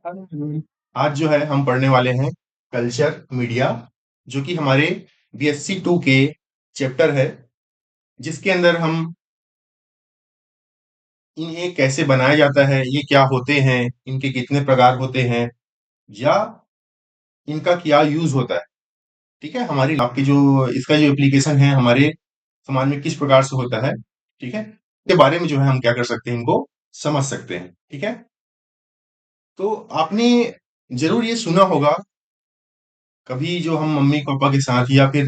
Hello. आज जो है हम पढ़ने वाले हैं कल्चर मीडिया, जो कि हमारे बीएससी टू के चैप्टर है, जिसके अंदर हम इन्हें कैसे बनाया जाता है, ये क्या होते हैं, इनके कितने प्रकार होते हैं, या इनका क्या यूज होता है। ठीक है, हमारी आपकी जो इसका जो एप्लीकेशन है हमारे समाज में किस प्रकार से होता है। ठीक है, के बारे में जो है हम क्या कर सकते हैं, इनको समझ सकते हैं। ठीक है, तो आपने जरूर ये सुना होगा कभी, जो हम मम्मी पापा के साथ या फिर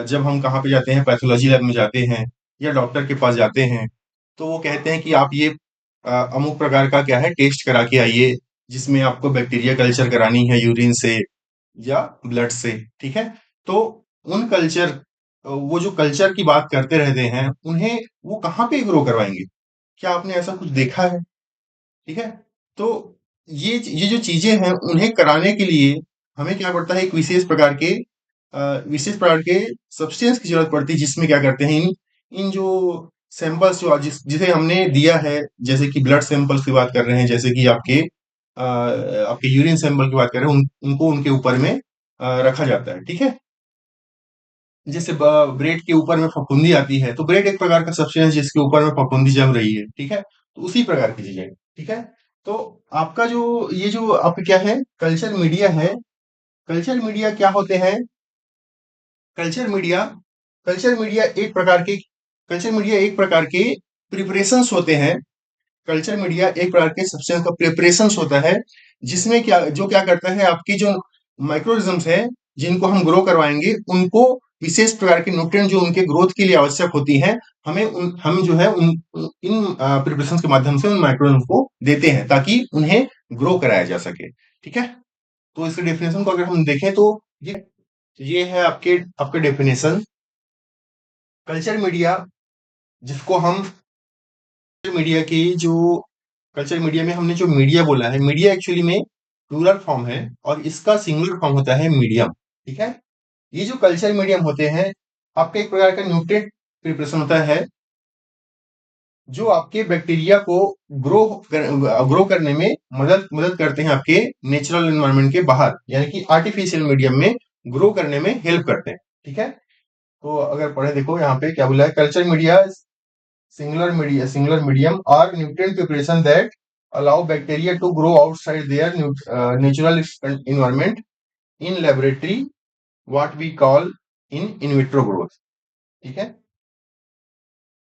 जब हम कहाँ पे जाते हैं, पैथोलॉजी लैब में जाते हैं या डॉक्टर के पास जाते हैं, तो वो कहते हैं कि आप ये अमुक प्रकार का क्या है टेस्ट करा के आइए, जिसमें आपको बैक्टीरिया कल्चर करानी है यूरिन से या ब्लड से। ठीक है, तो उन कल्चर वो जो कल्चर की बात करते रहते हैं, उन्हें वो कहाँ पे ग्रो करवाएंगे? क्या आपने ऐसा कुछ देखा है? ठीक है, तो ये जो चीजें हैं उन्हें कराने के लिए हमें क्या पड़ता है, एक विशेष प्रकार के सब्सटेंस की जरूरत पड़ती है, जिसमें क्या करते हैं, इन इन जो सैंपल्स जो जिसे हमने दिया है, जैसे कि ब्लड सैंपल्स की बात कर रहे हैं, जैसे कि आपके यूरिन सैंपल की बात कर रहे हैं, उनको उनके ऊपर में रखा जाता है। ठीक है, जैसे ब्रेड के ऊपर में फफूंदी आती है, तो ब्रेड एक प्रकार का सब्सटेंस जिसके ऊपर में फफूंदी जम रही है। ठीक है, तो उसी प्रकार की चीजें। ठीक है, तो आपका जो ये जो आपका क्या है, कल्चर मीडिया है। कल्चर मीडिया क्या होते हैं? कल्चर मीडिया कल्चर मीडिया एक प्रकार के कल्चर मीडिया एक प्रकार के प्रिपरेशंस होते हैं। कल्चर मीडिया एक प्रकार के सब्सटेंस का प्रिपरेशंस होता है, जिसमें क्या करता है, आपकी जो माइक्रोनिज्म्स है, जिनको हम ग्रो करवाएंगे, उनको विशेष प्रकार के न्यूट्रिएंट जो उनके ग्रोथ के लिए आवश्यक होती है, हम जो है इन प्रिपरेशंस के माध्यम से उन माइक्रोनिज्म्स को देते हैं, ताकि उन्हें ग्रो कराया जा सके। ठीक है, तो इसके डेफिनेशन को अगर हम देखें, तो ये है आपके आपके डेफिनेशन। कल्चर मीडिया, जिसको हम मीडिया की जो कल्चर मीडिया में हमने जो मीडिया बोला है, मीडिया एक्चुअली में प्लूरल फॉर्म है, और इसका सिंगुलर फॉर्म होता है मीडियम। ठीक है, ये जो कल्चर मीडियम होते हैं, आपका एक प्रकार का न्यूट्रिएंट प्रिपरेशन होता है, जो आपके बैक्टीरिया को ग्रो करने में मदद मदद करते हैं, आपके नेचुरल एनवायरनमेंट के बाहर, यानी कि आर्टिफिशियल मीडियम में ग्रो करने में हेल्प करते हैं। ठीक है, तो अगर पढ़े देखो यहाँ पे क्या बोला है, culture media singular medium or nutrient preparation that allow bacteria to grow outside their natural environment in laboratory, what we call in vitro growth। ठीक है,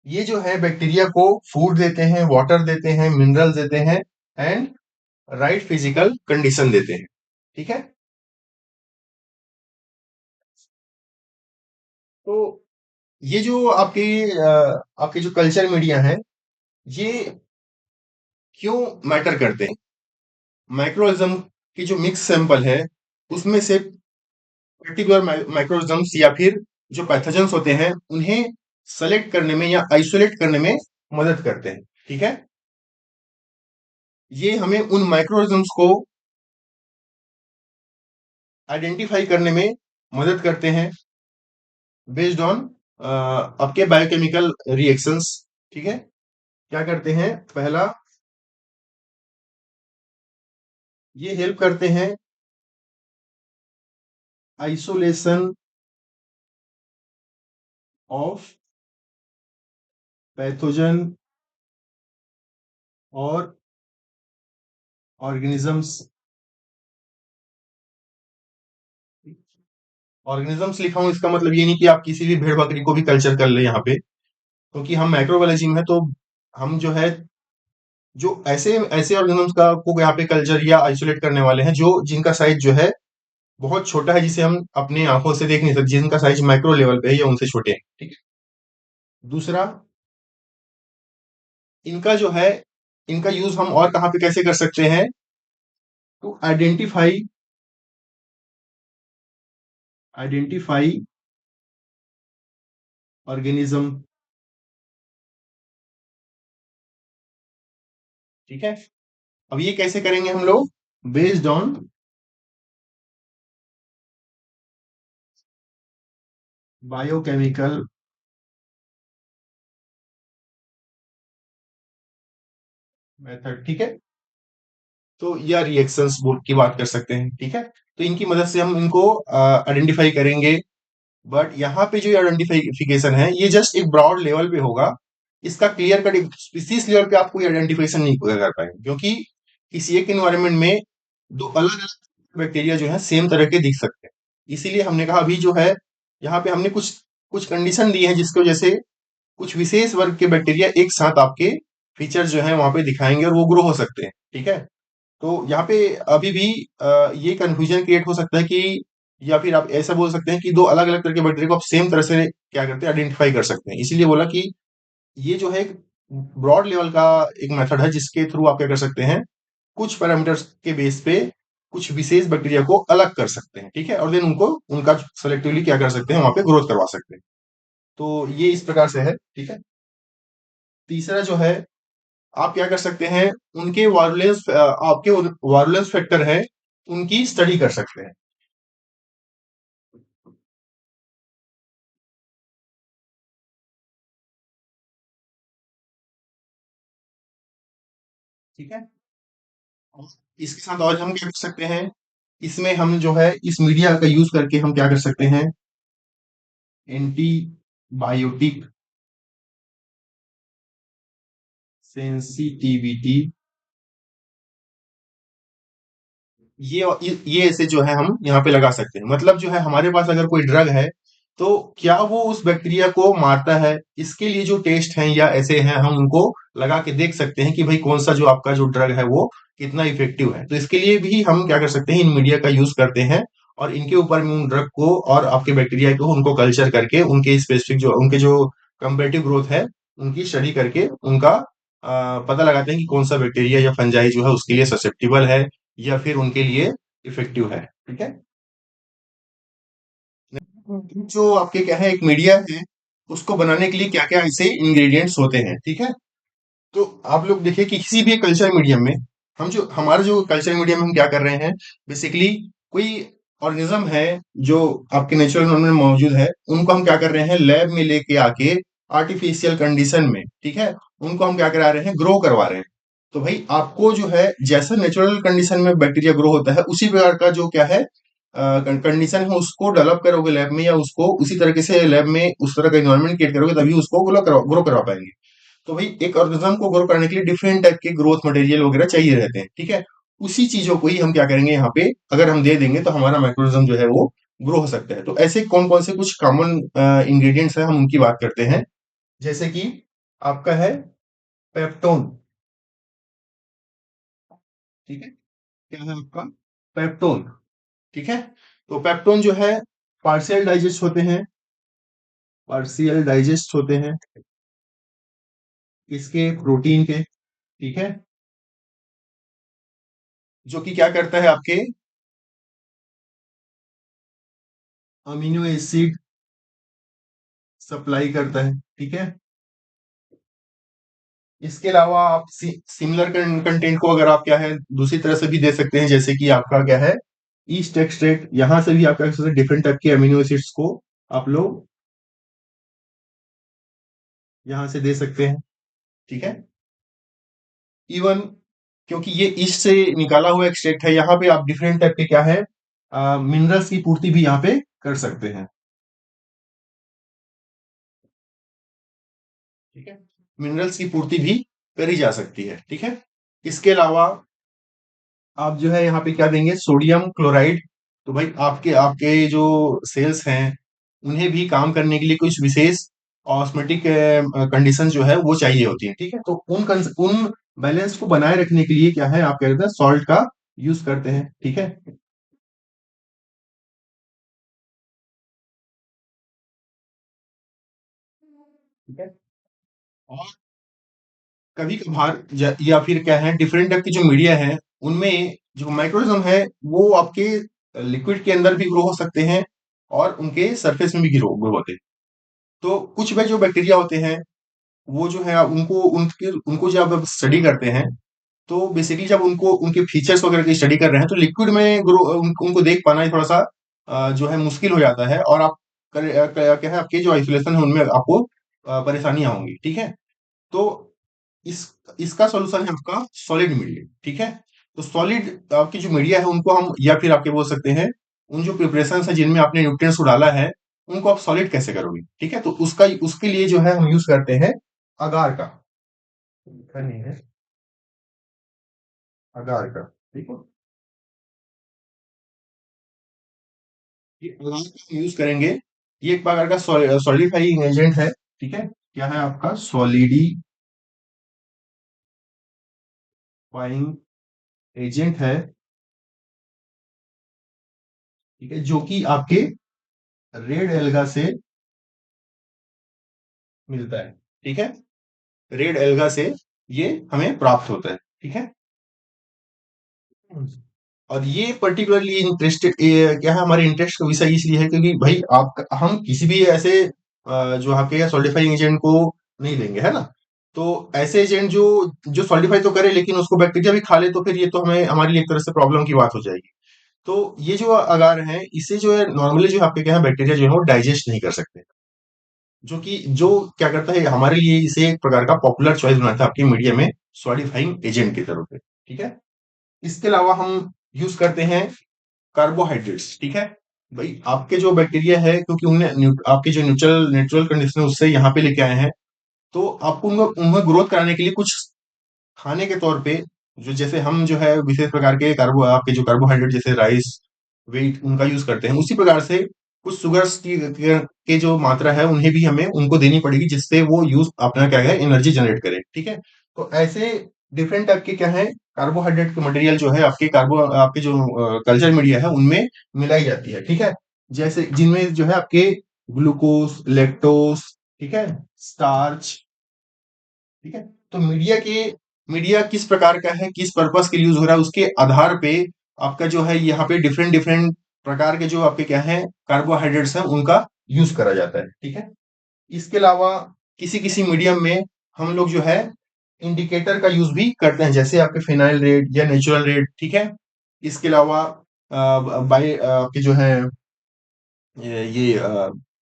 ये जो है बैक्टीरिया को फूड देते हैं, वाटर देते हैं, मिनरल देते हैं, एंड राइट फिजिकल कंडीशन देते हैं। ठीक है, तो ये जो आपके जो कल्चर मीडिया है, ये क्यों मैटर करते हैं? माइक्रोइज्म की जो मिक्स सैंपल है, उसमें से पर्टिकुलर माइक्रोइज्म्स या फिर जो पैथोजेंस होते हैं, उन्हें सेलेक्ट करने में या आइसोलेट करने में मदद करते हैं। ठीक है, ये हमें उन माइक्रोइज्म्स को आइडेंटिफाई करने में मदद करते हैं, बेस्ड ऑन आपके बायोकेमिकल रिएक्शंस। ठीक है, क्या करते हैं, पहला, ये हेल्प करते हैं आइसोलेशन ऑफ पैथोजन और ऑर्गेनिजम्स। ऑर्गेनिजम्स लिखा हूं, इसका मतलब ये नहीं कि आप किसी भी भेड़ बकरी को भी कल्चर कर ले यहाँ पे, क्योंकि हम माइक्रोबायोलॉजी में है, तो हम जो है, जो ऐसे ऐसे ऑर्गेनिजम्स का को यहाँ पे कल्चर या आइसोलेट करने वाले हैं, जो जिनका साइज जो है बहुत छोटा है, जिसे हम अपने आंखों से देख नहीं सकते, जिनका साइज माइक्रो लेवल पे है या उनसे छोटे हैं। ठीक है, दूसरा, इनका जो है, इनका यूज हम और कहाँ पे कैसे कर सकते हैं, टू आइडेंटिफाई ऑर्गेनिज्म। ठीक है, अब ये कैसे करेंगे हम लोग, बेस्ड ऑन बायोकेमिकल मेथड। ठीक है, तो या रिएक्शंस की बात कर सकते हैं, ठीक है। तो इनकी मदद से हम इनको आइडेंटिफाई करेंगे। बट यहाँ पे जो आइडेंटिफिकेशन है ये जस्ट एक ब्रॉड लेवल पे होगा। इसका क्लियर कट स्पीसीज लेवल पे आप कोई आइडेंटिफिकेशन नहीं कर पाएंगे, क्योंकि किसी एक एनवायरनमेंट में दो अलग अलग बैक्टीरिया जो है सेम तरह के दिख सकते हैं। इसीलिए हमने कहा अभी जो है यहाँ पे हमने कुछ कुछ कंडीशन दी है जिसकी वजह से कुछ विशेष वर्ग के बैक्टीरिया एक साथ आपके फीचर्स जो है वहां पे दिखाएंगे और वो ग्रो हो सकते हैं, ठीक है। तो यहाँ पे अभी भी ये कंफ्यूजन क्रिएट हो सकता है कि, या फिर आप ऐसा बोल सकते हैं कि दो अलग अलग तरह के बैक्टीरिया को आप सेम तरह से क्या करते हैं, आइडेंटिफाई कर सकते हैं। इसीलिए बोला कि ये जो है एक ब्रॉड लेवल का एक मेथड है जिसके थ्रू आप क्या कर सकते हैं, कुछ पैरामीटर्स के बेस पे कुछ विशेष बैक्टीरिया को अलग कर सकते हैं, ठीक है, और देन उनको उनका सेलेक्टिवली क्या कर सकते हैं, वहां पे ग्रोथ करवा सकते हैं। तो ये इस प्रकार से है, ठीक है। तीसरा जो है, आप क्या कर सकते हैं, उनके वायरुलेंस आपके वायरुलेंस फैक्टर है उनकी स्टडी कर सकते हैं, ठीक है। और इसके साथ और हम क्या कर सकते हैं, इसमें हम जो है इस मीडिया का यूज करके हम क्या कर सकते हैं, एंटीबायोटिक सेंसिटिविटी, ये ऐसे जो है हम यहाँ पे लगा सकते हैं। मतलब जो है हमारे पास अगर कोई ड्रग है तो क्या वो उस बैक्टीरिया को मारता है, इसके लिए जो टेस्ट हैं या ऐसे हैं हम उनको लगा के देख सकते हैं कि भाई कौन सा जो आपका जो ड्रग है वो कितना इफेक्टिव है। तो इसके लिए भी हम क्या कर सकते हैं, इन मीडिया का यूज करते हैं और इनके ऊपर में उन ड्रग को और आपके बैक्टीरिया को उनको कल्चर करके उनके स्पेसिफिक जो उनके जो कंपेरेटिव ग्रोथ है उनकी स्टडी करके उनका पता लगाते हैं कि कौन सा बैक्टीरिया या फंजाई जो है उसके लिए ससेप्टिबल है या फिर उनके लिए इफेक्टिव है, ठीक है। जो आपके क्या है एक मीडिया है, उसको बनाने के लिए क्या क्या ऐसे इंग्रेडिएंट्स होते हैं, ठीक है। तो आप लोग देखिए कि किसी भी कल्चर मीडियम में, हम जो हमारा जो कल्चर मीडियम में हम क्या कर रहे हैं, बेसिकली कोई ऑर्गेनिज्म है जो आपके नेचुरल एनवायरनमेंट में मौजूद है, उनको हम क्या कर रहे हैं, लैब में लेके आके आर्टिफिशियल कंडीशन में, ठीक है, उनको हम क्या करा रहे हैं, ग्रो करवा रहे हैं। तो भाई आपको जो है जैसा नेचुरल कंडीशन में बैक्टीरिया ग्रो होता है उसी प्रकार का जो क्या है कंडीशन है उसको डेवलप करोगे लैब में, या उसको उसी तरीके से लैब में उस तरह का इन्वायरमेंट क्रिएट करोगे तभी उसको ग्रो करवा पाएंगे। तो भाई एक ऑर्गेनिज्म को ग्रो करने के लिए डिफरेंट टाइप के ग्रोथ मटेरियल वगैरह चाहिए रहते हैं, ठीक है। उसी चीजों को ही हम क्या करेंगे यहाँ पे, अगर हम दे देंगे तो हमारा माइक्रोनिज्म जो है वो ग्रो हो सकता है। तो ऐसे कौन कौन से कुछ कॉमन इंग्रेडिएंट्स हैं हम उनकी बात करते हैं। जैसे कि आपका है पेप्टोन, ठीक है, क्या है आपका, पेप्टोन, ठीक है। तो पेप्टोन जो है पार्शियल डाइजेस्ट होते हैं, पार्शियल डाइजेस्ट होते हैं इसके प्रोटीन के, ठीक है, जो कि क्या करता है आपके अमीनो एसिड सप्लाई करता है, ठीक है। इसके अलावा आप सिमिलर कंटेंट को अगर आप क्या है दूसरी तरह से भी दे सकते हैं, जैसे कि आपका क्या है ईस्ट एक्सट्रैक्ट, यहां से भी आप क्या कर सकते हैं, डिफरेंट टाइप के अमीनो एसिड्स को आप लोग यहां से दे सकते हैं, ठीक है। इवन क्योंकि ये ईस्ट से निकाला हुआ एक्सट्रैक्ट है, यहाँ पे आप डिफरेंट टाइप के क्या है मिनरल्स की पूर्ति भी यहाँ पे कर सकते हैं, ठीक है। मिनरल्स की पूर्ति भी करी जा सकती है, ठीक है। इसके अलावा आप जो है यहाँ पे क्या देंगे, सोडियम क्लोराइड। तो भाई आपके आपके जो सेल्स हैं उन्हें भी काम करने के लिए कुछ विशेष ऑस्मेटिक कंडीशन जो है वो चाहिए होती है, ठीक है। तो उन बैलेंस को बनाए रखने के लिए क्या है, आप क्या करते हैं, सॉल्ट का यूज करते हैं, ठीक है, ठीक है। और कभी कभार या फिर क्या है डिफरेंट टाइप की जो मीडिया है उनमें जो माइक्रोनिज्म है वो आपके लिक्विड के अंदर भी ग्रो हो सकते हैं और उनके सरफेस में भी ग्रो होते हैं। तो कुछ में जो बैक्टीरिया होते हैं वो जो है उनको उनके उनको जब आप स्टडी करते हैं तो बेसिकली जब उनको उनके फीचर्स वगैरह की स्टडी कर रहे हैं तो लिक्विड में उनको देख पाना ही थोड़ा सा जो है मुश्किल हो जाता है, और आप क्या है आपके जो आइसोलेशन है उनमें आपको परेशानियां होंगी, ठीक है। तो इस इसका सॉल्यूशन है आपका सॉलिड मीडिएट, ठीक है। तो सॉलिड आपकी जो मीडिया है उनको हम, या फिर आपके बोल सकते हैं उन जो प्रिपरेशन है जिनमें आपने न्यूट्रिएंट्स को डाला है, उनको आप सॉलिड कैसे करोगे, ठीक है। तो उसका उसके लिए जो है हम यूज करते हैं अगार का, लिखा नहीं है, अगार का, ठीक है। ये अगार का यूज करेंगे। ये एक प्रकार का सॉलिडिफाइंग एजेंट है, ठीक है। क्या है आपका सॉलिडिफाइंग एजेंट है, ठीक है, जो कि आपके रेड एल्गा से मिलता है, ठीक है। रेड एल्गा से ये हमें प्राप्त होता है, ठीक है। और ये पर्टिकुलरली इंटरेस्टेड क्या है, हमारे इंटरेस्ट का विषय इसलिए है क्योंकि भाई आप हम किसी भी ऐसे जो आपके सॉलिडिफाइंग एजेंट को नहीं लेंगे, है ना। तो ऐसे एजेंट जो जो सॉलिडिफाई तो करे लेकिन उसको बैक्टीरिया भी खा ले, तो फिर ये तो हमें हमारे लिए एक तरह से प्रॉब्लम की बात हो जाएगी। तो ये जो अगार है, इसे जो है नॉर्मली जो आपके क्या है बैक्टीरिया जो है वो डाइजेस्ट नहीं कर सकते, जो क्या करता है हमारे लिए इसे एक प्रकार का पॉपुलर चॉइस बनाता है आपके मीडिया में सॉलिडिफाइंग एजेंट की तरफ से, ठीक है। इसके अलावा हम यूज करते हैं कार्बोहाइड्रेट्स, ठीक है। भाई आपके जो बैक्टीरिया है, क्योंकि आपके जो नेचुरल नेचुरल कंडीशन है उससे यहाँ पे लेके आए हैं, तो आपको उन्हें ग्रोथ कराने के लिए कुछ खाने के तौर पे, जो जैसे हम जो है विशेष प्रकार के आपके जो कार्बोहाइड्रेट जैसे राइस, व्हीट, उनका यूज करते हैं, उसी प्रकार से कुछ शुगर्स के जो मात्रा है उन्हें भी हमें उनको देनी पड़ेगी, जिससे वो यूज अपना क्या है एनर्जी जनरेट करे, ठीक है। तो ऐसे डिफरेंट टाइप के क्या है कार्बोहाइड्रेट के मटेरियल जो है आपके जो कल्चर मीडिया है उनमें मिलाई जाती है, ठीक है। जैसे जिनमें जो है आपके ग्लूकोज, लैक्टोज, ठीक है, स्टार्च, ठीक है। तो मीडिया किस प्रकार का है, किस पर्पस के लिए यूज हो रहा है, उसके आधार पे आपका जो है यहाँ पे डिफरेंट डिफरेंट प्रकार के जो आपके क्या है कार्बोहाइड्रेट्स हैं उनका यूज करा जाता है, ठीक है। इसके अलावा किसी किसी मीडियम में हम लोग जो है इंडिकेटर का यूज भी करते हैं, जैसे आपके फिनाइल रेड या नेचुरल रेड, ठीक है। इसके अलावा बाय आपके जो है ये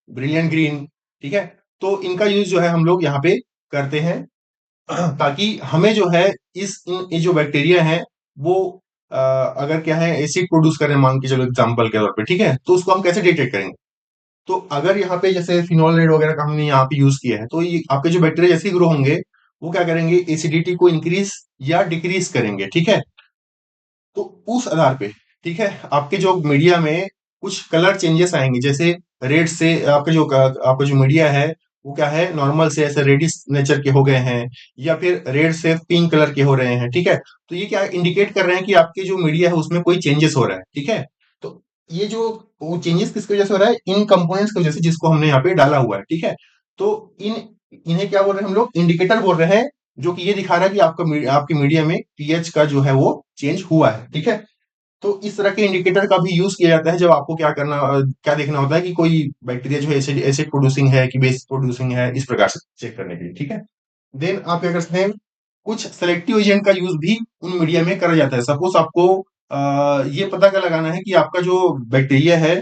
ब्रिलियंट ग्रीन, ठीक है। तो इनका यूज जो है हम लोग यहाँ पे करते हैं ताकि हमें जो है ये जो बैक्टीरिया है वो अगर क्या है एसिड प्रोड्यूस करें, मान के चलो एग्जांपल के तौर पे, ठीक है, तो उसको हम कैसे डिटेक्ट करेंगे। तो अगर यहाँ पे जैसे फिनोल रेड वगैरह का हमने यहाँ पे यूज किया है, तो ये आपके जो बैक्टीरिया जैसे ही ग्रो होंगे वो क्या करेंगे, एसिडिटी को इंक्रीज या डिक्रीज करेंगे, ठीक है। तो उस आधार पे, ठीक है, आपके जो मीडिया में कुछ कलर चेंजेस आएंगे, जैसे रेड से आपका जो मीडिया है वो क्या है नॉर्मल से ऐसे रेडिश नेचर के हो गए हैं, या फिर रेड से पिंक कलर के हो रहे हैं, ठीक है। तो ये क्या इंडिकेट कर रहे हैं कि आपके जो मीडिया है उसमें कोई चेंजेस हो रहा है, ठीक है। तो ये जो वो चेंजेस किसकी वजह से हो रहा है, इन कंपोनेंट्स की वजह से जिसको हमने यहाँ पे डाला हुआ है, ठीक है। तो इन्हें क्या बोल रहे हैं हम लोग, इंडिकेटर बोल रहे हैं, जो कि ये दिखा रहा है कि आपके मीडिया में पीएच का जो है वो चेंज हुआ है, ठीक है। तो इस तरह के इंडिकेटर का भी यूज किया जाता है जब आपको क्या देखना होता है कि कोई बैक्टीरिया जो है एसिड एसिड प्रोड्यूसिंग है कि बेस प्रोड्यूसिंग है, इस प्रकार से चेक करने के लिए, ठीक है। देन आप क्या कर सकते हैं, कुछ सेलेक्टिव एजेंट का यूज भी उन मीडिया में करा जाता है। सपोज आपको ये पता कर लगाना है कि आपका जो बैक्टीरिया है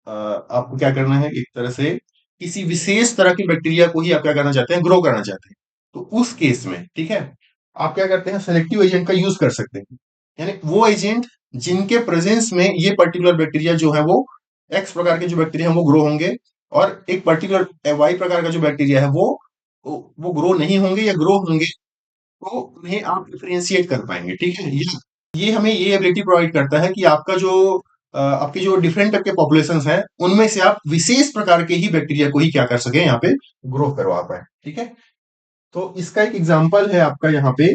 आपको क्या करना है, एक तरह से किसी विशेष तरह की बैक्टीरिया को ही आप क्या करना चाहते हैं, ग्रो करना चाहते हैं। तो उस केस में, ठीक है, आप क्या करते हैं, सेलेक्टिव एजेंट का यूज कर सकते हैं। यानी वो एजेंट जिनके प्रेजेंस में ये पर्टिकुलर बैक्टीरिया जो है वो एक्स प्रकार के जो बैक्टीरिया है वो ग्रो होंगे, और एक पर्टिकुलर वाई प्रकार का जो बैक्टीरिया है वो ग्रो नहीं होंगे, या ग्रो होंगे तो उन्हें आप डिफरेंशिएट कर पाएंगे, ठीक है। ये हमें ये एबिलिटी प्रोवाइड करता है कि आपके जो डिफरेंट टाइप के पॉपुलेशन है उनमें से आप विशेष प्रकार के ही बैक्टीरिया को ही क्या कर सके यहाँ पे ग्रो करवा पाए, ठीक है। तो इसका एक एग्जांपल है आपका यहाँ पे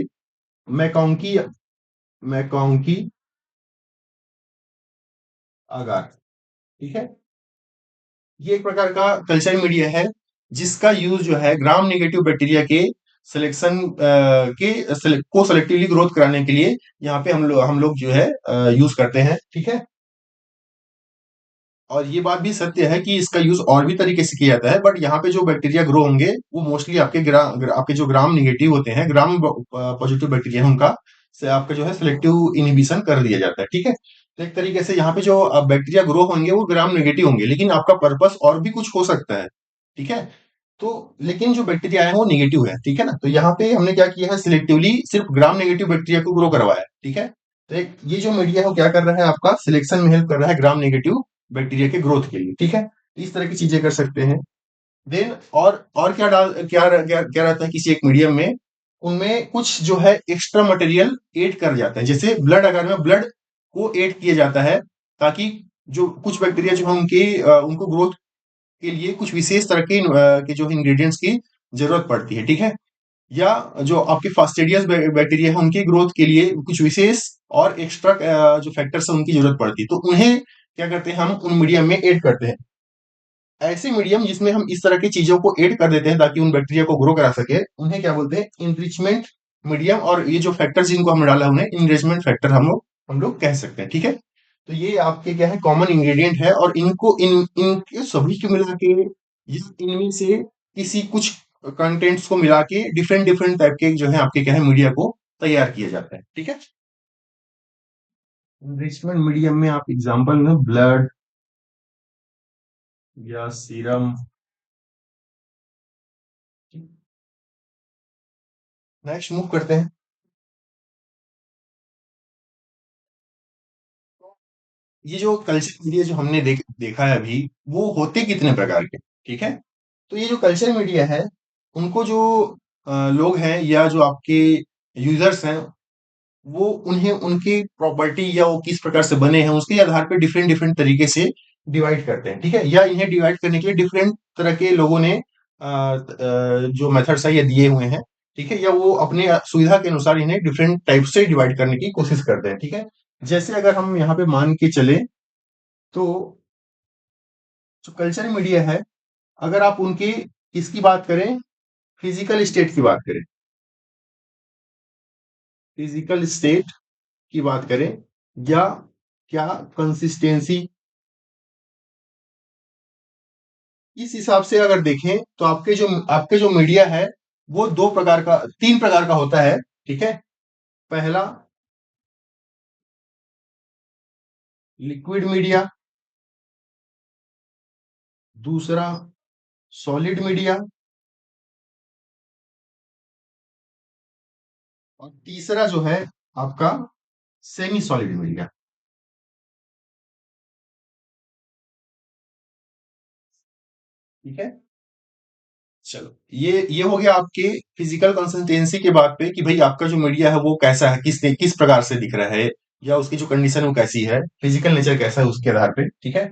मैकाउंकी मैकाउंकी आगार, ठीक है। ये एक प्रकार का कल्चर मीडिया है जिसका यूज जो है ग्राम नेगेटिव बैक्टीरिया के सिलेक्शन को सेलेक्टिवली ग्रोथ कराने के लिए यहाँ पे हम लोग जो है यूज करते हैं, ठीक है। और ये बात भी सत्य है कि इसका यूज और भी तरीके से किया जाता है, बट यहाँ पे जो बैक्टीरिया ग्रो होंगे वो मोस्टली आपके जो ग्राम निगेटिव होते हैं, ग्राम पॉजिटिव बैक्टीरिया है उनका से आपका जो है सिलेक्टिव इनहिबिशन कर दिया जाता है, ठीक है। तो एक तरीके से यहाँ पे जो बैक्टीरिया ग्रो होंगे वो ग्राम नेगेटिव होंगे, लेकिन आपका पर्पस और भी कुछ हो सकता है, ठीक है। तो लेकिन जो बैक्टीरिया है वो निगेटिव है, ठीक है ना। तो यहाँ पे हमने क्या किया है, सिलेक्टिवली सिर्फ ग्राम नेगेटिव बैक्टीरिया को ग्रो करवाया है, ठीक है। तो ये जो मीडिया है वो क्या कर रहा है, आपका सिलेक्शन में हेल्प कर रहा है ग्राम नेगेटिव बैक्टीरिया के ग्रोथ के लिए, ठीक है। इस तरह की चीजें कर सकते हैं। देन और क्या रहता है किसी एक मीडियम में, उनमें कुछ जो है एक्स्ट्रा मटेरियल ऐड कर जाते हैं, जैसे ब्लड, अगर में ब्लड को ऐड किया जाता है, ताकि जो कुछ बैक्टीरिया जो है उनके उनको ग्रोथ के लिए कुछ विशेष तरह के जो इंग्रेडिएंट्स की जरूरत पड़ती है, ठीक है। या जो आपके फास्टिडियस बैक्टीरिया है उनकी ग्रोथ के लिए कुछ विशेष और एक्स्ट्रा जो फैक्टर्स है उनकी जरूरत पड़ती है, तो उन्हें क्या करते हैं, हम उन मीडियम में ऐड करते हैं। ऐसे मीडियम जिसमें हम इस तरह की चीजों को ऐड कर देते हैं ताकि उन बैक्टीरिया को ग्रो करा सके, उन्हें क्या बोलते हैं, इनरिचमेंट मीडियम। और ये जो फैक्टर्स जिनको हम डाला उन्हें इनरिचमेंट फैक्टर हम लोग कह सकते हैं, ठीक है। तो ये आपके क्या है, कॉमन इंग्रेडिएंट है, और इनको इनके सभी को मिला के या इनमें से किसी कुछ कंटेंट्स को मिला के डिफरेंट डिफरेंट टाइप के जो है आपके क्या है मीडिया को तैयार किया जाता है, ठीक है। इनरिचमेंट मीडियम में आप एग्जांपल में ब्लड या सीरम। नेक्स्ट मूव करते हैं। ये जो कल्चर मीडिया जो हमने देखा है अभी, वो होते कितने प्रकार के, ठीक है। तो ये जो कल्चर मीडिया है, उनको जो लोग हैं या जो आपके यूजर्स हैं, वो उन्हें उनकी प्रॉपर्टी या वो किस प्रकार से बने हैं उसके आधार पे डिफरेंट डिफरेंट तरीके से डिवाइड करते हैं, ठीक है। या इन्हें डिवाइड करने के लिए डिफरेंट तरह के लोगों ने जो मेथड्स है ये दिए हुए हैं, ठीक है। या वो अपने सुविधा के अनुसार इन्हें डिफरेंट टाइप से डिवाइड करने की कोशिश करते हैं, ठीक है। जैसे अगर हम यहाँ पे मान के चले, तो जो कल्चर मीडिया है, अगर आप उनकी इसकी बात करें, फिजिकल स्टेट की बात करें, फिजिकल स्टेट की बात करें, या क्या कंसिस्टेंसी, इस हिसाब से अगर देखें तो आपके जो मीडिया है वो दो प्रकार का, तीन प्रकार का होता है, ठीक है। पहला लिक्विड मीडिया, दूसरा सॉलिड मीडिया, और तीसरा जो है आपका सेमी सॉलिड मीडिया, ठीक है। चलो, ये हो गया आपके फिजिकल कंसिस्टेंसी के बात पे कि भाई आपका जो मीडिया है वो कैसा है, किस प्रकार से दिख रहा है, या उसकी जो कंडीशन है वो कैसी है, फिजिकल नेचर कैसा है उसके आधार पे, ठीक है।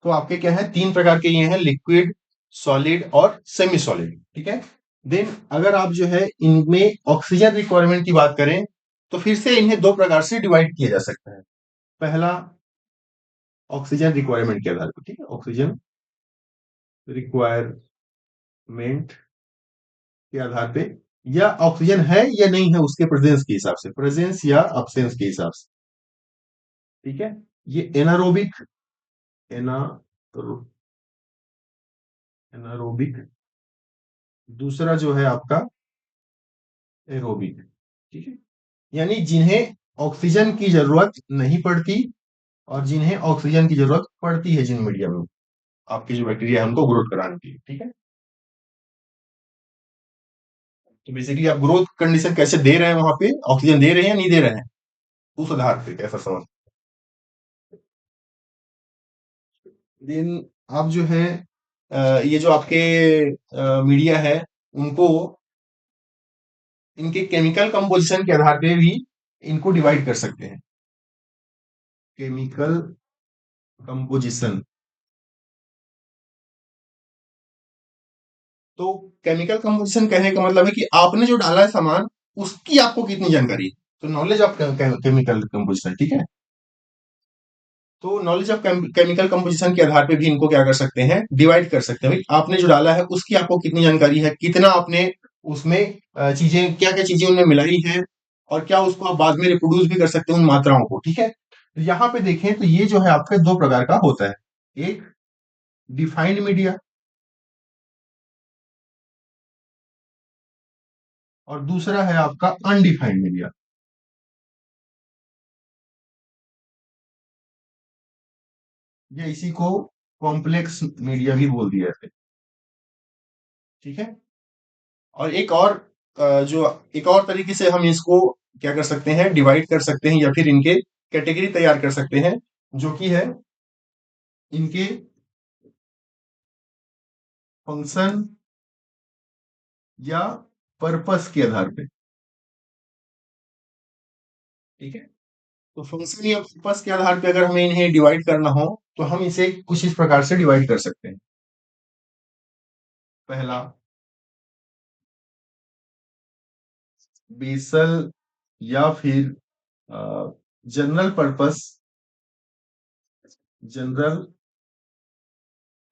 तो आपके क्या है, तीन प्रकार के ये हैं, लिक्विड, सॉलिड और सेमी सॉलिड, ठीक है। देन अगर आप जो है इनमें ऑक्सीजन रिक्वायरमेंट की बात करें, तो फिर से इन्हें दो प्रकार से डिवाइड किया जा सकता है। पहला ऑक्सीजन रिक्वायरमेंट के आधार पर, ठीक है, ऑक्सीजन रिक्वायरमेंट के आधार पे, या ऑक्सीजन है या नहीं है उसके प्रेजेंस के हिसाब से, प्रेजेंस या अब्सेंस के हिसाब से, ठीक है। ये एनारोबिक, एना एनारोबिक, दूसरा जो है आपका एरोबिक, ठीक है। यानी जिन्हें ऑक्सीजन की जरूरत नहीं पड़ती और जिन्हें ऑक्सीजन की जरूरत पड़ती है, जिन मीडिया में आपकी जो बैक्टीरिया है उनको ग्रोथ कराने के लिए, ठीक है। तो बेसिकली आप ग्रोथ कंडीशन कैसे दे रहे हैं, वहां पे ऑक्सीजन दे रहे हैं या नहीं दे रहे हैं, उस आधार पे कैसा समझ। देन आप जो है ये जो आपके मीडिया है, उनको इनके केमिकल कंपोजिशन के आधार पे भी इनको डिवाइड कर सकते हैं। केमिकल कंपोजिशन, तो केमिकल कंपोजिशन कहने का मतलब है कि आपने जो डाला है सामान, उसकी आपको कितनी जानकारी है। तो नॉलेज ऑफ केमिकल कंपोजिशन, ठीक है। तो नॉलेज ऑफ केमिकल कंपोजिशन के आधार पे भी इनको क्या कर सकते हैं, डिवाइड कर सकते हैं। भाई आपने जो डाला है उसकी आपको कितनी जानकारी है, कितना आपने उसमें चीजें, क्या क्या चीजें उनमें मिलाई है, और क्या उसको आप बाद में रिप्रोड्यूस भी कर सकते हैं उन मात्राओं को, ठीक है। तो यहाँ पे देखें तो ये जो है आपके दो प्रकार का होता है, एक डिफाइंड मीडिया और दूसरा है आपका अनडिफाइंड मीडिया, या इसी को कॉम्प्लेक्स मीडिया भी बोल दिया जाता है। ठीक है। और जो एक और तरीके से हम इसको क्या कर सकते हैं, डिवाइड कर सकते हैं या फिर इनके कैटेगरी तैयार कर सकते हैं, जो कि है इनके फंक्शन या पर्पस के आधार पे। ठीक है। तो फंक्शन या पर्पस के आधार पे अगर हमें इन्हें डिवाइड करना हो तो हम इसे कुछ इस प्रकार से डिवाइड कर सकते हैं। पहला, बेसल या फिर general purpose, general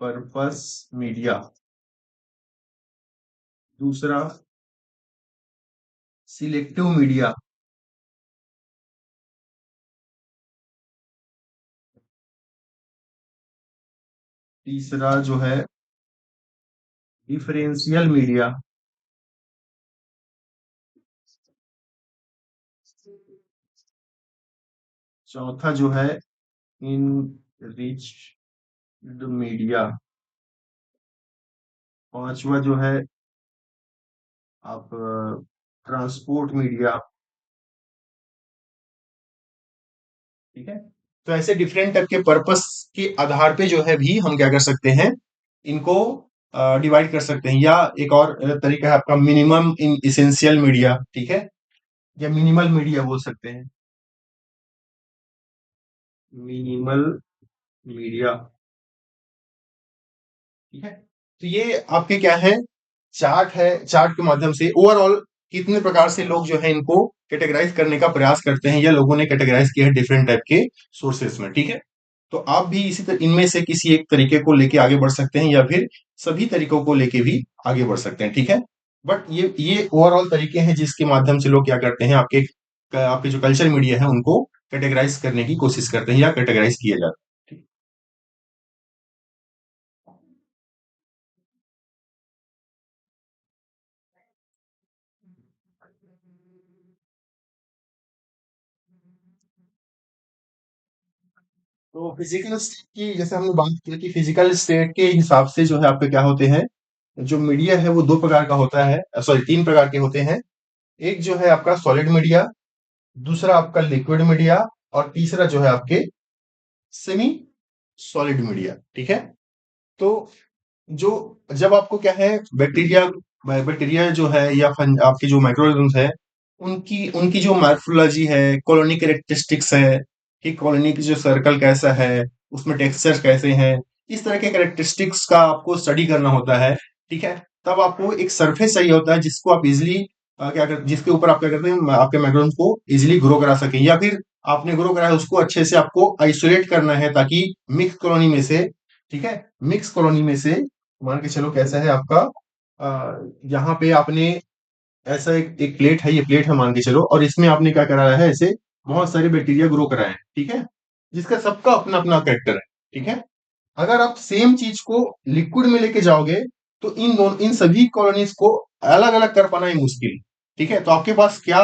purpose media. दूसरा, सिलेक्टिव मीडिया। तीसरा जो है, डिफरेंशियल मीडिया। चौथा जो है, इनरिच्ड मीडिया। पांचवा जो है आप ट्रांसपोर्ट मीडिया। ठीक है। तो ऐसे डिफरेंट टाइप के पर्पस के आधार पे जो है भी हम क्या कर सकते हैं, इनको डिवाइड कर सकते हैं। या एक और तरीका है आपका मिनिमम इन इसेंशियल मीडिया। ठीक है। या मिनिमल मीडिया बोल सकते हैं, मिनिमल मीडिया। ठीक है। तो ये आपके क्या है, चार्ट है। चार्ट के माध्यम से ओवरऑल कितने प्रकार से लोग जो है इनको कैटेगराइज करने का प्रयास करते हैं या लोगों ने कैटेगराइज किया है डिफरेंट टाइप के सोर्सेस में। ठीक है। तो आप भी इसी तरह इनमें से किसी एक तरीके को लेके आगे बढ़ सकते हैं या फिर सभी तरीकों को लेके भी आगे बढ़ सकते हैं। ठीक है। बट ये ओवरऑल तरीके हैं जिसके माध्यम से लोग क्या करते हैं, आपके जो कल्चर मीडिया है उनको कैटेगराइज करने की कोशिश करते हैं या कैटेगराइज किया जाता है। तो फिजिकल स्टेट की जैसे हमने बात की कि फिजिकल स्टेट के हिसाब से जो है आपके क्या होते हैं, जो मीडिया है वो दो प्रकार का होता है, सॉरी तीन प्रकार के होते हैं। एक जो है आपका सॉलिड मीडिया, दूसरा आपका लिक्विड मीडिया, और तीसरा जो है आपके सेमी सॉलिड मीडिया। ठीक है। तो जो जब आपको क्या है, बैक्टीरिया बैक्टीरिया जो है या आपके जो माइक्रोऑर्गेनिज्म्स है, उनकी उनकी जो मार्फोलॉजी है, कॉलोनी कैरेक्टरिस्टिक्स है कि कॉलोनी की जो सर्कल कैसा है, उसमें टेक्सचर कैसे हैं, इस तरह के कैरेक्टरिस्टिक्स का आपको स्टडी करना होता है। ठीक है। तब आपको एक सरफेस चाहिए होता है जिसको आप इजिली क्या कर जिसके ऊपर आप क्या करते हैं, आपके माइक्रोन को इजिली ग्रो करा सकें, या फिर आपने ग्रो कराया उसको अच्छे से आपको आइसोलेट करना है ताकि मिक्स कॉलोनी में से, ठीक है, मिक्स कॉलोनी में से मान के चलो कैसा है आपका, यहाँ पे आपने ऐसा एक प्लेट है, ये प्लेट है मान के चलो, और इसमें आपने क्या कराया है, ऐसे बहुत सारे बैक्टीरिया ग्रो कराए हैं। ठीक है। जिसका सबका अपना अपना कैरेक्टर है। ठीक है। अगर आप सेम चीज को लिक्विड में लेके जाओगे तो इन सभी कॉलोनीज को अलग अलग कर पाना ही मुश्किल है। ठीक है। तो आपके पास क्या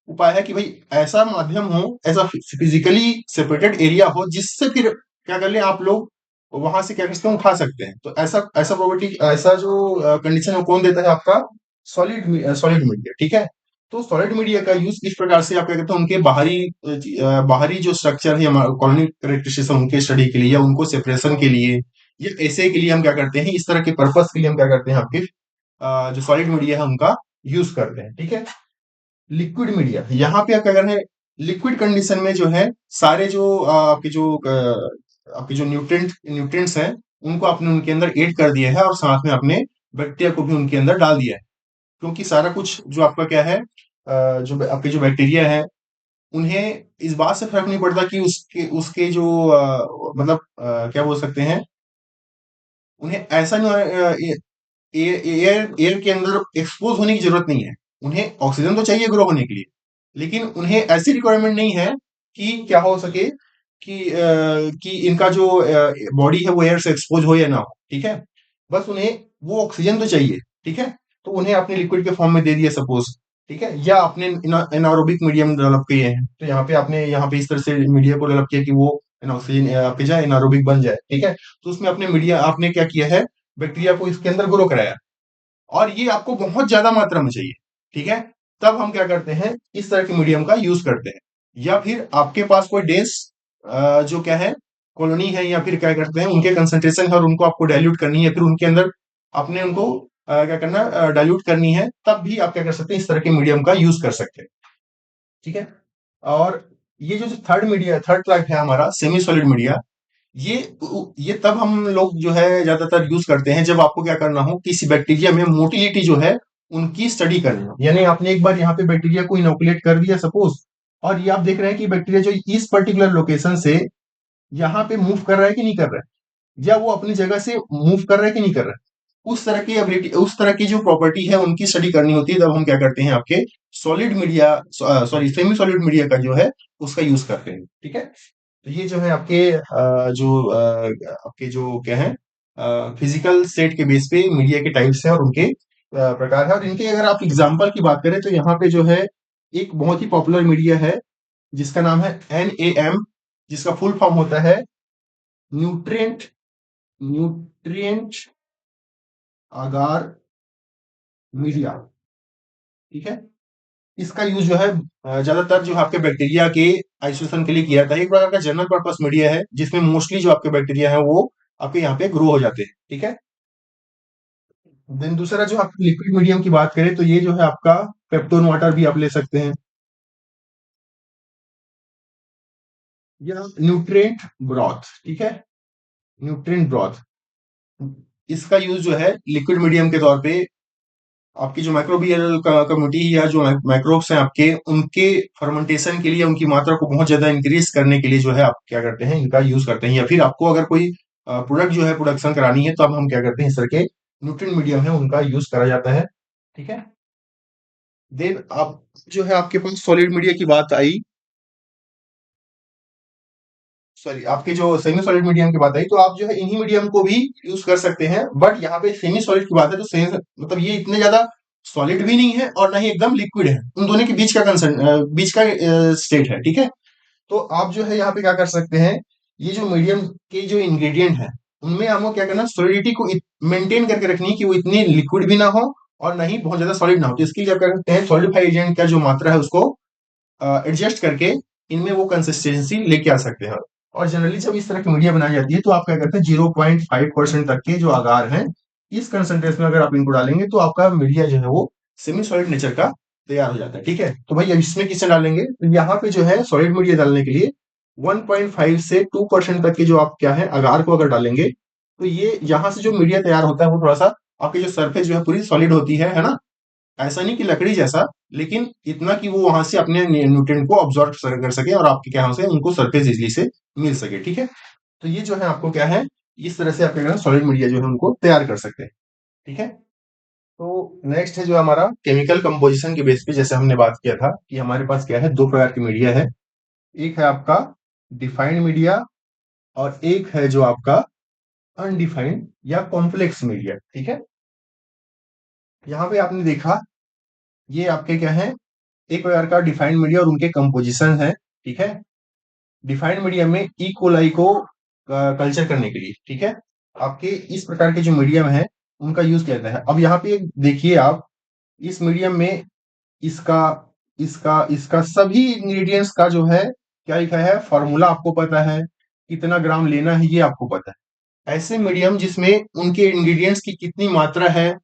उपाय है कि भाई ऐसा माध्यम हो, ऐसा फिजिकली सेपरेटेड एरिया हो जिससे फिर क्या कर ले आप लोग वहां से क्या कर सकते हैं, उठा सकते हैं। तो ऐसा ऐसा प्रॉपर्टी, ऐसा जो कंडीशन है वो कौन देता है, आपका सॉलिड मीडिया। ठीक है। तो सॉलिड मीडिया का यूज इस प्रकार से आप क्या करते हैं, उनके बाहरी जो स्ट्रक्चर है या कॉलोनी करेक्टरिस्टिक्स उनके स्टडी के लिए या उनको सेपरेशन के लिए या ऐसे के लिए हम क्या करते हैं, इस तरह के पर्पस के लिए हम क्या करते हैं, आपके जो सॉलिड मीडिया है उनका यूज करते हैं। ठीक है। लिक्विड मीडिया, यहाँ पे आप क्या करना है, लिक्विड कंडीशन में जो है सारे जो आपके जो न्यूट्रिएंट्स हैं उनको आपने उनके अंदर ऐड कर दिया है और साथ में आपने बैक्टीरिया को भी उनके अंदर डाल दिया है। क्योंकि सारा कुछ जो आपका क्या है, जो आपके जो बैक्टीरिया है उन्हें इस बात से फर्क नहीं पड़ता कि उसके उसके जो मतलब क्या बोल सकते हैं, उन्हें ऐसा नहीं, एयर के अंदर एक्सपोज होने की जरूरत नहीं है। उन्हें ऑक्सीजन तो चाहिए ग्रो होने के लिए, लेकिन उन्हें ऐसी रिक्वायरमेंट नहीं है कि क्या हो सके कि इनका जो बॉडी है वो एयर से एक्सपोज हो या ना हो। ठीक है। बस उन्हें वो ऑक्सीजन तो चाहिए। ठीक है। तो उन्हें आपने लिक्विड के फॉर्म में दे दिया सपोज। ठीक है। या आपने एनारोबिक मीडियम डेवलप किए हैं, तो यहाँ पे इस तरह से मीडिया को डेवलप किया कि वो ऑक्सीजन आपके जाए एनारोबिक बन जाए। ठीक है। तो उसमें अपने मीडिया आपने क्या किया है, बैक्टीरिया को इसके अंदर ग्रो कराया। और ये आपको बहुत ज्यादा मात्रा में चाहिए, ठीक है। तब हम क्या करते हैं, इस तरह के मीडियम का यूज करते हैं। या फिर आपके पास कोई डेंस जो क्या है, कॉलोनी है, या फिर क्या करते हैं, उनके कंसंट्रेशन है और उनको आपको डाइल्यूट करनी है, फिर उनके अंदर आपने उनको क्या करना, डाइल्यूट करनी है, तब भी आप क्या कर सकते हैं, इस तरह के मीडियम का यूज कर सकते हैं, ठीक है। और ये जो थर्ड मीडिया, थर्ड टाइप है हमारा सेमी सॉलिड मीडिया, ये ये तब हम लोग जो है ज्यादातर यूज करते हैं जब आपको क्या करना हो, किसी बैक्टीरिया में मोटिलिटी जो है उनकी स्टडी करनी हो। यानी आपने एक बार यहाँ पे बैक्टीरिया को इनोकुलेट कर दिया सपोज, और ये आप देख रहे हैं कि बैक्टीरिया जो इस पर्टिकुलर लोकेशन से यहाँ पे मूव कर रहा है कि नहीं कर रहा है, या वो अपनी जगह से मूव कर रहा है कि नहीं कर रहा है, उस तरह की एबिलिटी, उस तरह की जो प्रॉपर्टी है उनकी स्टडी करनी होती है, तब हम क्या करते हैं, आपके solid media, sorry semi solid media का जो है उसका यूज करते हैं, ठीक है। तो ये जो है आपके आपके जो क्या है, फिजिकल स्टेट के बेस पे मीडिया के टाइप्स हैं और उनके प्रकार है। और इनके अगर आप एग्जांपल की बात करें तो यहाँ पे जो है एक बहुत ही पॉपुलर मीडिया है जिसका नाम है NAM, जिसका फुल फॉर्म होता है न्यूट्रिएंट न्यूट्रिएंट आगार मीडिया, ठीक है। इसका यूज जो है ज्यादातर जो आपके बैक्टीरिया के आइसोलेशन के लिए किया जाता है। एक प्रकार का जनरल पर्पस मीडिया है जिसमें मोस्टली जो आपके बैक्टीरिया है वो आपके यहाँ पे ग्रो हो जाते हैं, ठीक है। देन दूसरा जो आप लिक्विड मीडियम की बात करें तो ये जो है आपका पेप्टोन वाटर भी आप ले सकते हैं, या न्यूट्रिएंट ब्रॉथ, ठीक है, न्यूट्रिएंट ब्रॉथ। इसका यूज जो है लिक्विड मीडियम के तौर पे आपकी जो माइक्रोबियल कम्युनिटी या जो माइक्रोब्स हैं आपके, उनके फर्मेंटेशन के लिए, उनकी मात्रा को बहुत ज्यादा इंक्रीज करने के लिए जो है आप क्या करते हैं, इनका यूज करते हैं। या फिर आपको अगर कोई प्रोडक्ट जो है प्रोडक्शन करानी है तो अब हम क्या करते हैं, इस तरह के न्यूट्रिएंट मीडियम है उनका यूज करा जाता है, ठीक है। देन आप जो है आपके पास सॉलिड मीडिया की बात आई, सॉरी आपके जो सेमी सॉलिड मीडियम की बात आई, तो आप जो है इन्हीं मीडियम को भी यूज कर सकते हैं। बट यहाँ पे सेमी सॉलिड की बात है तो सेमी मतलब ये इतने ज्यादा सॉलिड भी नहीं है और ना ही एकदम लिक्विड है, उन दोनों के बीच का कंसर्न, बीच का स्टेट है, ठीक है। तो आप जो है यहाँ पे क्या कर सकते हैं, ये जो मीडियम के जो इंग्रेडिएंट है उनमें हमको क्या करना, सॉलिडिटी को मेंटेन करके रखनी है कि वो इतनी लिक्विड भी ना हो और ना ही बहुत ज्यादा सॉलिड ना हो। तो इसके लिए क्या कर सकते हैं, सॉलिडिफाइड एजेंट का जो मात्रा है उसको एडजस्ट करके इनमें वो कंसिस्टेंसी लेके आ सकते हैं। और जनरली जब इस तरह की मीडिया बनाई जाती है तो आप क्या करते हैं, 0.5% तक के जो आगार हैं इस कंसंट्रेशन में अगर आप इनको डालेंगे तो आपका मीडिया जो है वो सेमी सॉलिड नेचर का तैयार हो जाता है, ठीक है। तो भाई अब इसमें किससे डालेंगे, तो यहाँ पे जो है सॉलिड मीडिया डालने के लिए 1.5 से 2% तक के जो आप क्या है आगार को अगर डालेंगे तो ये यहाँ से जो मीडिया तैयार होता है वो थोड़ा सा आपकी जो सरफेस जो है पूरी सॉलिड होती है ना। ऐसा नहीं कि लकड़ी जैसा, लेकिन इतना कि वो वहां से अपने न्यूट्रिएंट को ऑब्जॉर्व कर सके और आपके क्या से उनको सरफेस इजली से मिल सके, ठीक है। तो ये जो है आपको क्या है, इस तरह से आप क्या सॉलिड मीडिया जो है उनको तैयार कर सकते हैं, ठीक है। तो नेक्स्ट है जो हमारा केमिकल कंपोजिशन के बेस पे, जैसे हमने बात किया था कि हमारे पास क्या है, दो प्रकार की मीडिया है। एक है आपका डिफाइंड मीडिया और एक है जो आपका अनडिफाइंड या कॉम्प्लेक्स मीडिया, ठीक है। यहाँ पे आपने देखा ये आपके क्या है, एक प्रकार का डिफाइंड मीडिया और उनके कंपोजिशन है, ठीक है। डिफाइंड मीडिया में ई कोलाई को कल्चर करने के लिए, ठीक है, आपके इस प्रकार के जो मीडियम है उनका यूज किया जाता है। अब यहाँ पे देखिए आप, इस मीडियम में इसका इसका इसका सभी इंग्रेडिएंट्स का जो है क्या लिखा है, फॉर्मूला आपको पता है, कितना ग्राम लेना है ये आपको पता है। ऐसे मीडियम जिसमें उनके इंग्रेडिएंट्स की कितनी मात्रा है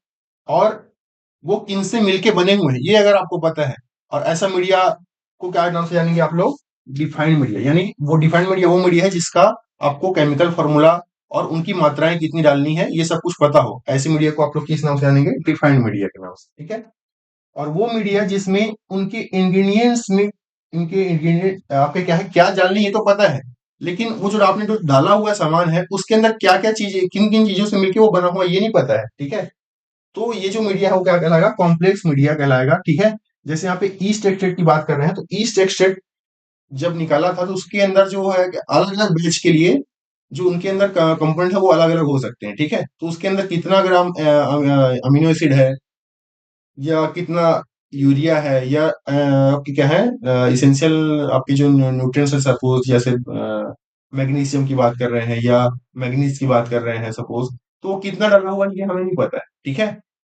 और वो किनसे मिलके बने हुए हैं ये अगर आपको पता है, और ऐसा मीडिया को क्या नाम से जानेंगे आप लोग, डिफाइंड मीडिया। यानी वो डिफाइंड मीडिया वो मीडिया है जिसका आपको केमिकल फॉर्मूला और उनकी मात्राएं कितनी डालनी है ये सब कुछ पता हो, ऐसे मीडिया को आप लोग किस नाम से जानेंगे, डिफाइंड मीडिया के नाम से, ठीक है। और वो मीडिया जिसमें उनके इंग्रेडिएंट्स में, इनके इंग्रेडिएंट आपके क्या है, क्या डालनी है ये तो पता है, लेकिन वो जो आपने जो डाला हुआ सामान है उसके अंदर क्या क्या चीजें, किन किन चीजों से मिलकर वो बना हुआ ये नहीं पता है, ठीक है। तो ये जो मीडिया है वो क्या कहलाएगा, कॉम्प्लेक्स मीडिया कहलाएगा, ठीक है। जैसे यहाँ पे ईस्ट एक्सट्रैक्ट की बात कर रहे हैं तो ईस्ट एक्सट्रैक्ट जब निकाला था तो उसके अंदर जो है अलग अलग बैच के लिए जो उनके अंदर कंपोनेंट है वो अलग अलग हो सकते हैं, ठीक है। तो उसके अंदर कितना ग्राम अमीनो एसिड है, या कितना यूरिया है, या आपकी क्या है इसेंशियल आपकी जो न्यूट्रिएंट्स है सपोज, जैसे मैग्नीशियम की बात कर रहे हैं या मैग्नीज की बात कर रहे हैं सपोज, तो वो कितना डाला हुआ है ये हमें नहीं पता है, ठीक है।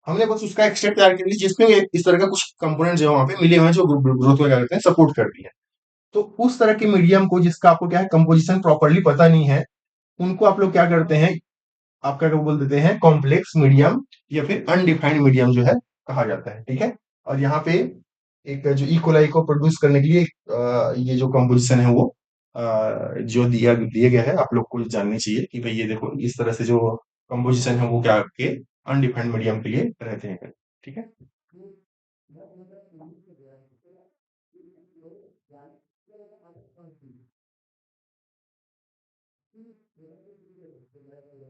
हमने बस उसका एक्सट्रैक्ट तैयार कर लिया जिसमें इस तरह का कुछ कंपोनेंट जो है वहां पे मिले हुए हैं जो ग्रोथ को क्या करते हैं, सपोर्ट करती है। तो उस तरह के मीडियम को जिसका आपको क्या है कंपोजिशन प्रॉपरली पता नहीं है, उनको आप लोग क्या करते हैं, आपका क्या बोल देते हैं, कॉम्प्लेक्स मीडियम या फिर अनडिफाइंड मीडियम जो है कहा जाता है। ठीक है। और यहाँ पे एक जो इकोलाई को प्रोड्यूस करने के लिए ये जो कंपोजिशन है वो जो दिया गया है आप लोग को जाननी चाहिए कि भाई ये देखो इस तरह से जो कंपोजिशन है वो क्या आपके अनडिफाइंड मीडियम के लिए रहते हैं। ठीक है।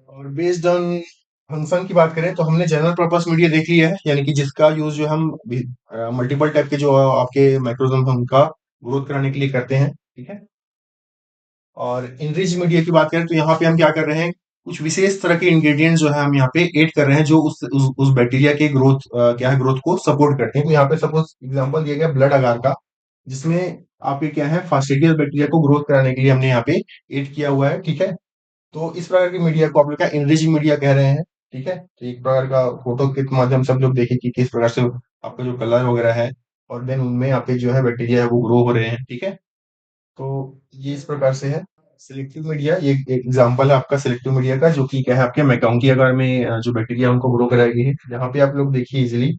और बेस्ड ऑन फंक्शन की बात करें तो हमने जनरल पर्पस मीडिया देख लिया है, यानी कि जिसका यूज जो हम मल्टीपल टाइप के जो आपके माइक्रोजम है उनका ग्रोथ कराने के लिए करते हैं। ठीक है। और इनरिच मीडिया की बात करें तो यहाँ पे हम क्या कर रहे हैं, कुछ विशेष तरह के इंग्रेडिएंट्स जो है हम यहाँ पे ऐड कर रहे हैं जो उस बैक्टीरिया के ग्रोथ क्या है ग्रोथ को सपोर्ट करते हैं। तो यहाँ पे सपोज एग्जांपल दिया गया ब्लड अगार का, जिसमें आपके क्या है फास्टिडियल बैक्टीरिया को ग्रोथ कराने के लिए हमने यहाँ पे ऐड किया हुआ है। ठीक है। तो इस प्रकार की मीडिया को आप लोग क्या इनरिच मीडिया कह रहे हैं। ठीक है। तो एक प्रकार का फोटो के माध्यम से हम लोग देखें कि किस प्रकार से आपका जो कलर वगैरह है और देन उनमें आपके जो है बैक्टीरिया है वो ग्रो हो रहे हैं। ठीक है। तो ये इस प्रकार से है। सिलेक्टिव मीडिया ये एक एग्जांपल है आपका सिलेक्टिव मीडिया का, जो कि क्या है आपके मैकाउंकी अगर में जो बैक्टीरिया उनको ग्रो कराएगी है। यहाँ पे आप लोग देखिए इजिली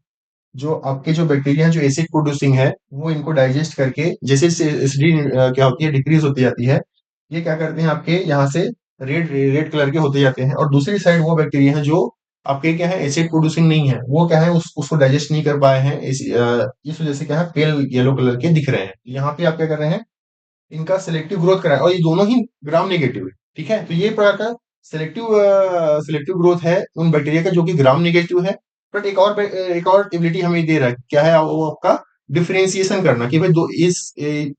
जो आपके जो बैक्टीरिया हैं जो एसिड प्रोड्यूसिंग है वो इनको डाइजेस्ट करके जैसे एसिडिटी क्या होती है डिक्रीज होती जाती है, ये क्या करते हैं आपके यहाँ से रेड रेड कलर के होते जाते हैं। और दूसरी साइड वो बैक्टीरिया हैं जो आपके क्या है एसिड प्रोड्यूसिंग नहीं है, वो क्या है उसको डाइजेस्ट नहीं कर पाए हैं, इस वजह से क्या है पेल येलो कलर के दिख रहे हैं। यहाँ पे आप क्या कर रहे हैं, इनका सिलेक्टिव ग्रोथ कराए और ये दोनों ही ग्राम नेगेटिव है। ठीक है। तो ये प्रकार का सिलेक्टिव सिलेक्टिव ग्रोथ है उन बैक्टीरिया का जो कि ग्राम नेगेटिव है। बट एक और एबिलिटी हमें दे रहा है, क्या है वो आपका डिफरेंशिएशन करना कि भाई दो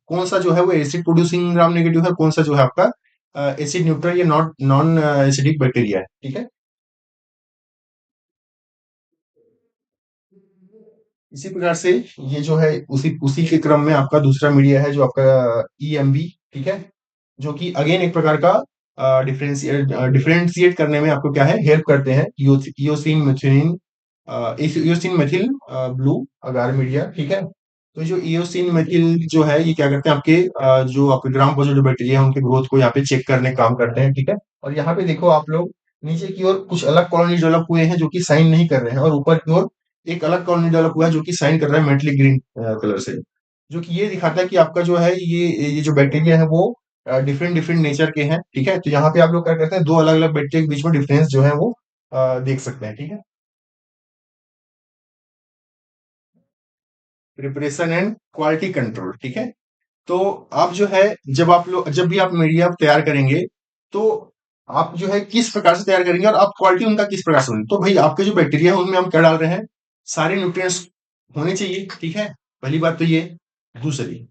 कौन सा जो है वो एसिड प्रोड्यूसिंग ग्राम नेगेटिव है, कौन सा जो है आपका एसिड न्यूट्रल या नॉट नॉन एसिडिक बैक्टीरिया है। ठीक है। इसी प्रकार से ये जो है उसी उसी के क्रम में आपका दूसरा मीडिया है जो आपका ईएमबी। ठीक है। जो कि अगेन एक प्रकार का डिफरेंशिएट करने में आपको क्या है हेल्प करते हैं, eosin methylene eosin methyl blue agar media. ठीक है। तो जो इयोसिन मेथिल जो है ये क्या करते हैं आपके जो आपके ग्राम पॉजिटिव बैक्टीरिया है उनके ग्रोथ को यहाँ पे चेक करने का काम करते हैं। ठीक है। और यहाँ पे देखो आप लोग नीचे की ओर कुछ अलग कॉलोनी डेवलप हुए हैं जो कि साइन नहीं कर रहे हैं, और ऊपर की ओर एक अलग कॉलोनी डेवलप हुआ है जो कि साइन कर रहा है मेटलिक ग्रीन कलर से, जो कि ये दिखाता है कि आपका जो है ये जो बैक्टीरिया है वो डिफरेंट डिफरेंट नेचर के हैं। ठीक है। तो यहाँ पे आप लोग क्या करते हैं, दो अलग अलग बैक्टीरिया के बीच में डिफरेंस जो है वो देख सकते हैं। ठीक है। Preparation and quality control. ठीक है। तो आप जो है जब भी आप मीडिया तैयार करेंगे तो आप जो है किस प्रकार से तैयार करेंगे और आप क्वालिटी उनका किस प्रकार से होनी, तो भाई आपके जो बैक्टीरिया है उनमें हम क्या डाल रहे हैं, सारे न्यूट्रिएंट्स होने चाहिए। ठीक है। पहली बात तो ये। दूसरी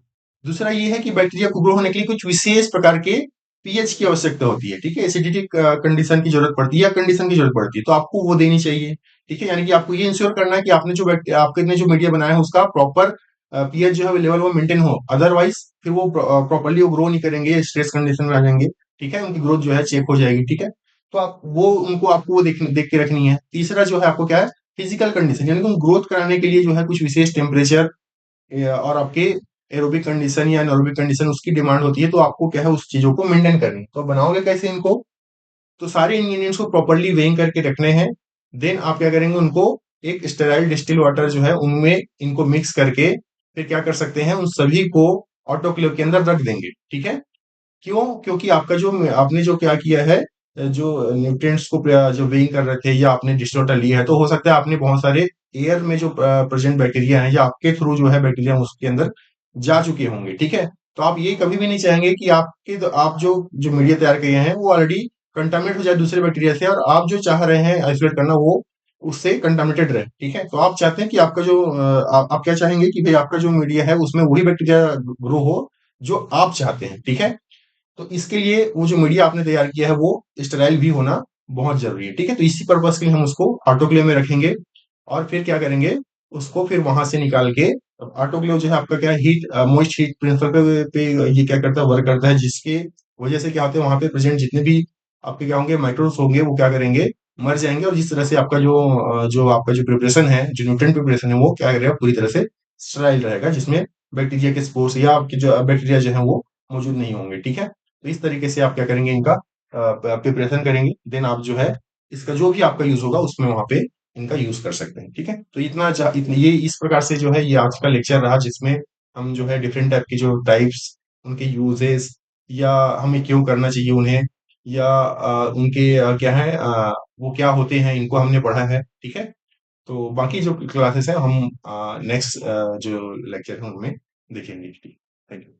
दूसरा ये है कि बैक्टीरिया को ग्रो होने के लिए कुछ विशेष प्रकार के पीएच की आवश्यकता होती है। ठीक है। एसिडिटी कंडीशन की जरूरत पड़ती है या कंडीशन की जरूरत पड़ती है, तो आपको वो देनी चाहिए। ठीक है। यानी कि आपको ये इंश्योर करना है कि आपने जो मीडिया बनाया है उसका प्रॉपर पीएच जो है लेवल वो मेंटेन हो, अदरवाइज फिर वो प्रॉपरली वो ग्रो नहीं करेंगे, स्ट्रेस कंडीशन में आ जाएंगे। ठीक है। उनकी ग्रोथ जो है चेक हो जाएगी। ठीक है। तो आप वो उनको आपको वो देख के रखनी है। तीसरा जो है आपको क्या है, फिजिकल कंडीशन, यानी कि ग्रोथ कराने के लिए जो है कुछ विशेष टेम्परेचर और आपके एरोबिक कंडीशन या एनारोबिक कंडीशन उसकी डिमांड होती है, तो आपको क्या है उस चीजों को मेंटेन करनी है। तो बनाओगे कैसे इनको, तो सारे इंग्रेडिएंट्स को प्रॉपरली वेइंग करके रखने हैं। देन आप क्या करेंगे, उनको एक स्टेराइल डिस्टिल वाटर जो है उनमें इनको मिक्स करके फिर क्या कर सकते हैं, उन सभी को ऑटोक्लेव के अंदर रख देंगे। ठीक है। क्यों, क्योंकि आपका जो आपने जो क्या किया है, जो न्यूट्रिएंट्स को जो वेइंग कर रहे थे या आपने डिस्टिल वाटर लिया है, तो हो सकता है आपने बहुत सारे एयर में जो प्रेजेंट बैक्टीरिया है या आपके थ्रू जो है बैक्टीरिया उसके अंदर जा चुके होंगे। ठीक है। तो आप ये कभी भी नहीं चाहेंगे कि आप जो जो मीडिया तैयार किए हैं वो ऑलरेडी कंटामिनेट हो जाए दूसरे बैक्टीरिया से, और आप जो चाह रहे हैं आइसोलेट करना वो उससे कंटामिनेटेड रहे। ठीक है। तो आप चाहते हैं कि आपका जो आप क्या चाहेंगे कि भाई आपका जो मीडिया है उसमें वही बैक्टीरिया ग्रो हो जो आप चाहते हैं। ठीक है। तो इसके लिए वो जो मीडिया आपने तैयार किया है वो स्टेराइल भी होना बहुत जरूरी है। ठीक है। तो इसी पर्पज के लिए हम उसको ऑटोक्लेव में रखेंगे और फिर क्या करेंगे, उसको फिर वहां से निकाल के ऑटोक्लेव जो है आपका क्या हीट मोइस्ट हीट प्रिंसिपल पे ये क्या करता है, वर्क करता है, जिसके वजह से क्या होता है वहां पे प्रेजेंट जितने भी आपके क्या होंगे माइक्रोब्स होंगे वो क्या करेंगे, मर जाएंगे, और जिस तरह से आपका जो आपका जो प्रिपरेशन है, जो न्यूट्रिएंट प्रिपरेशन है, वो क्या करेगा, पूरी तरह से स्टराइल रहेगा, जिसमें बैक्टीरिया के स्पोर्स या आपके जो बैक्टीरिया जो है वो मौजूद नहीं होंगे। ठीक है, तो इस तरीके से आप क्या करेंगे, इनका प्रिपरेशन करेंगे, देन आप जो है इसका जो भी आपका यूज होगा उसमें वहां पे इनका यूज कर सकते हैं। ठीक है, तो इतना ये इस प्रकार से जो है ये आज का लेक्चर रहा, जिसमें हम जो है डिफरेंट टाइप की जो टाइप्स, उनके यूजेस, या हमें क्यों करना चाहिए उन्हें, या उनके क्या है, वो क्या होते हैं, इनको हमने पढ़ा है। ठीक है, तो बाकी जो क्लासेस हैं हम नेक्स्ट जो लेक्चर है उनमें देखेंगे। ठीक, थैंक यू।